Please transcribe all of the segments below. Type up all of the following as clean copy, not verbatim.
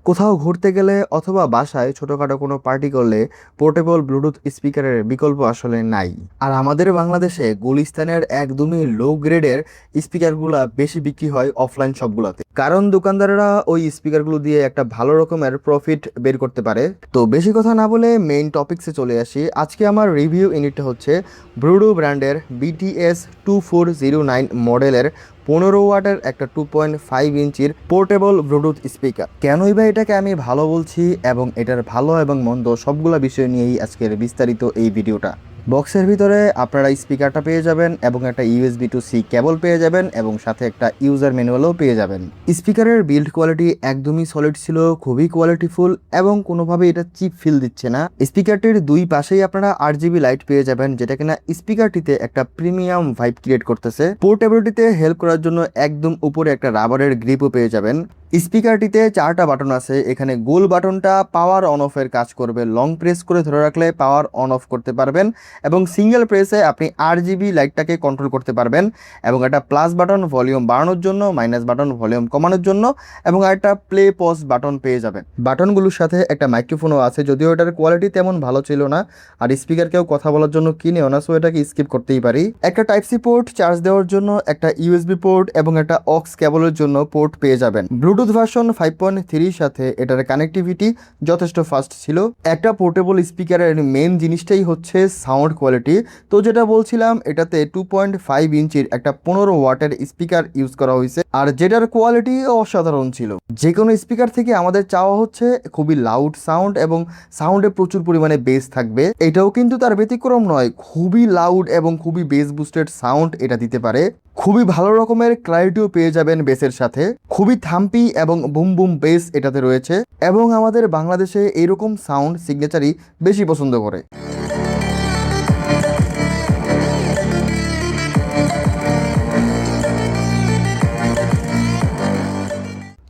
কোথাও ঘুরতে গেলে অথবা বাসায় ছোটখাটো কোনো পার্টি করলে পোর্টেবল ব্লুটুথ স্পিকারের বিকল্প আসলে নাই। আর আমাদের বাংলাদেশে গুলিস্তানের একদমই লো গ্রেডের স্পিকারগুলা বেশি বিক্রি হয় অফলাইন শপগুলোতে, কারণ দোকানদাররা ওই স্পিকারগুলো দিয়ে একটা ভালো রকমের প্রফিট বের করতে পারে। তো বেশি কথা না বলে মেইন টপিকসে চলে আসি। আজকে আমার রিভিউ ইউনিটটা হচ্ছে ব্রুডু ব্র্যান্ডের BTS 2409 মডেলের 15 ওয়াটের একটা 2.5 ইঞ্চির পোর্টেবল ব্লুটুথ স্পিকার। কেনই বা এটাকে আমি ভালো বলছি এবং এটার ভালো এবং মন্দ সবগুলা বিষয় নিয়েই আজকের বিস্তারিত এই ভিডিওটা। বক্সের ভিতরে আপনারা স্পিকারটা পেয়ে যাবেন এবং একটা USB to C কেবল পেয়ে যাবেন এবং সাথে একটা ইউজার ম্যানুয়ালও পেয়ে যাবেন। স্পিকারের বিল্ড কোয়ালিটি একদমই সলিড ছিল, খুবই কোয়ালিটিফুল এবং কোনোভাবে এটা চিপ ফিল দিচ্ছে না। স্পিকারটির দুই পাশেই আপনারা RGB লাইট পেয়ে যাবেন, যেটা কিনা স্পিকারটিতে একটা প্রিমিয়াম ভাইব ক্রিয়েট করতেছে। পোর্টেবিলিটিতে হেল্প করার জন্য একদম উপরে একটা রাবারের গ্রিপও পেয়ে যাবেন। স্পিকারটিতে 4টা বাটন আছে। এখানে গোল বাটনটা পাওয়ার অন অফের কাজ করবে, লং প্রেস করে ধরে রাখলে পাওয়ার অন অফ করতে পারবেন এবং সিঙ্গেল প্রেসে আপনি RGB লাইটটাকে কন্ট্রোল করতে পারবেন। এবং একটা প্লাস বাটন ভলিউম বাড়ানোর জন্য, মাইনাস বাটন ভলিউম কমানোর জন্য এবং একটা প্লে পজ বাটন পেয়ে যাবেন। বাটনগুলোর সাথে একটা মাইক্রোফোনও আছে, যদিও এটার কোয়ালিটি তেমন ভালো ছিল না আর স্পিকার কেউ কথা বলার জন্য কিনেও না, সো এটাকে স্কিপ করতেই পারি। একটা টাইপ সি পোর্ট চার্জ দেওয়ার জন্য, একটা USB পোর্ট এবং একটা অক্স কেবলের জন্য পোর্ট পেয়ে যাবেন। ব্লুটুথ ভার্সন 5.3 সাথে এটার কানেক্টিভিটি যথেষ্ট ফাস্ট ছিল। একটা পোর্টেবল স্পিকারের মেন জিনিসটাই হচ্ছে সাউন্ড কোয়ালিটি। তো যেটা বলছিলাম, এটাতে 2.5 ইঞ্চির একটা 15 ওয়াটের স্পিকার ইউজ করা হয়েছে আর যেটার কোয়ালিটি অসাধারণ ছিল। যে কোনো স্পিকার থেকে আমাদের চাওয়া হচ্ছে খুবই লাউড সাউন্ড এবং সাউন্ডে প্রচুর পরিমাণে বেস থাকবে। এটাও কিন্তু তার ব্যতিক্রম নয়, খুবই লাউড এবং খুবই বেস বুস্টেড সাউন্ড এটা দিতে পারে। খুবই ভালো রকমের ক্লারিটিও পেয়ে যাবেন বেসের সাথে। খুবই থাম্পি এবং বুম বুম বেস এটাতে রয়েছে এবং আমাদের বাংলাদেশে এরকম সাউন্ড সিগনেচারই বেশি পছন্দ করে।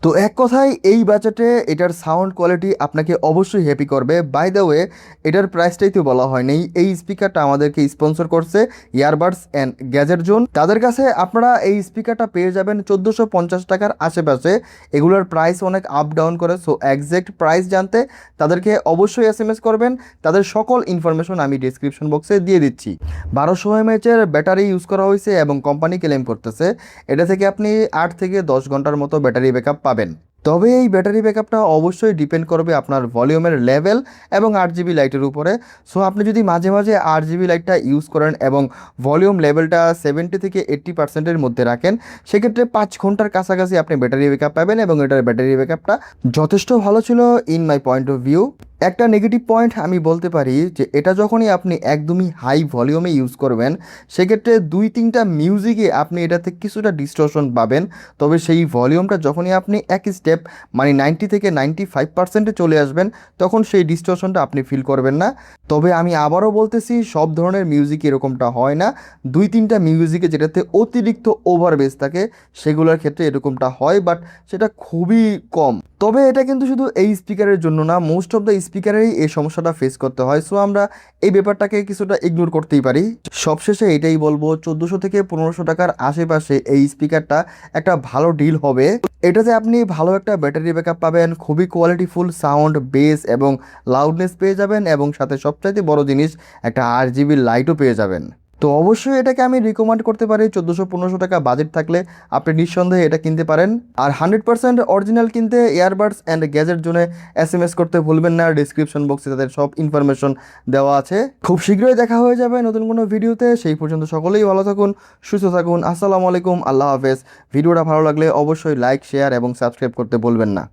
তো এক কথায় এই বাজেটে এটার সাউন্ড কোয়ালিটি আপনাকে অবশ্যই হ্যাপি করবে। বাই দ্য ওয়ে, এটার প্রাইসটাই তো বলা হয়নি। এই স্পিকারটা আমাদেরকে স্পন্সর করছে ইয়ারবাডস অ্যান্ড গ্যাজেট জোন। তাদের কাছে আপনারা এই স্পিকারটা পেয়ে যাবেন 1450 টাকার আশেপাশে। এগুলোর প্রাইস অনেক আপ ডাউন করে, সো একজ্যাক্ট প্রাইস জানতে তাদেরকে অবশ্যই SMS করবেন। তাদের সকল ইনফরমেশন আমি ডিসক্রিপশন বক্সে দিয়ে দিচ্ছি। 1200 mAh ব্যাটারি ইউজ করা হয়েছে এবং কোম্পানি ক্লেম করতেছে এটা থেকে আপনি 8 থেকে 10 ঘন্টার মতো ব্যাটারি ব্যাকআপ পাবেন। তবে এই ব্যাটারি ব্যাকআপটা অবশ্যই ডিপেন্ড করবে আপনার ভলিউমের লেভেল এবং RGB লাইটের উপরে। সো আপনি যদি মাঝে মাঝে RGB লাইটটা ইউজ করেন এবং ভলিউম লেভেলটা 70 থেকে 80%-এর মধ্যে রাখেন, সেক্ষেত্রে 5 ঘন্টার কাছাকাছি আপনি ব্যাটারি ব্যাকআপ পাবেন এবং এটার ব্যাটারি ব্যাকআপটা যথেষ্ট ভালো ছিল in my point of view. একটা নেগেটিভ পয়েন্ট আমি বলতে পারি যে এটা যখনই আপনি একদমই হাই ভলিউমে ইউজ করবেন, সেক্ষেত্রে 2-3টা মিউজিকে আপনি এটাতে কিছুটা ডিস্টরশন পাবেন। তবে সেই ভলিউমটা যখনই আপনি এক স্টেপ মানে 90 থেকে 95%-এ চলে আসবেন, তখন সেই ডিস্টরশনটা আপনি ফিল করবেন না। তবে আমি আবারও বলতেছি, সব ধরনের মিউজিক এরকমটা হয় না। 2-3টা মিউজিকে যেটাতে অতিরিক্ত ওভার বেস থাকে সেগুলোর ক্ষেত্রে এরকমটা হয়, বাট সেটা খুবই কম। তবে এটা কিন্তু শুধু এই স্পিকারের জন্য না, মোস্ট অফ দ্য স্পিকারেরই এই সমস্যাটা ফেস করতে হয়। সো আমরা এই ব্যাপারটাকে কিছুটা ইগনোর করতেই পারি। সবশেষে এটাই বলবো, 1400 থেকে 1500 টাকার আশেপাশে এই স্পিকারটা একটা ভালো ডিল হবে। এটাতে আপনি ভালো একটা ব্যাটারি ব্যাকআপ পাবেন, খুবই কোয়ালিটিফুল সাউন্ড, বেস এবং লাউডনেস পেয়ে যাবেন এবং সাথে সবচাইতে বড় জিনিস একটা RGB লাইটও পেয়ে যাবেন। তো অবশ্যই এটাকে আমি রিকমেন্ড করতে পারি। 1400-1500 টাকা বাজেট থাকলে আপনি নিঃসন্দেহে এটা কিনতে পারেন। আর 100% অরিজিনাল কিনতে ইয়ারবাডস অ্যান্ড গ্যাজেট জোনে SMS করতে ভুলবেন না। ডিসক্রিপশন বক্সে তাদের সব ইনফরমেশন দেওয়া আছে। খুব শীঘ্রই দেখা হয়ে যাবে নতুন কোনো ভিডিওতে। সেই পর্যন্ত সকলেই ভালো থাকুন, সুস্থ থাকুন। আসসালামু আলাইকুম, আল্লাহ হাফেজ। ভিডিওটা ভালো লাগলে অবশ্যই লাইক, শেয়ার এবং সাবস্ক্রাইব করতে ভুলবেন না।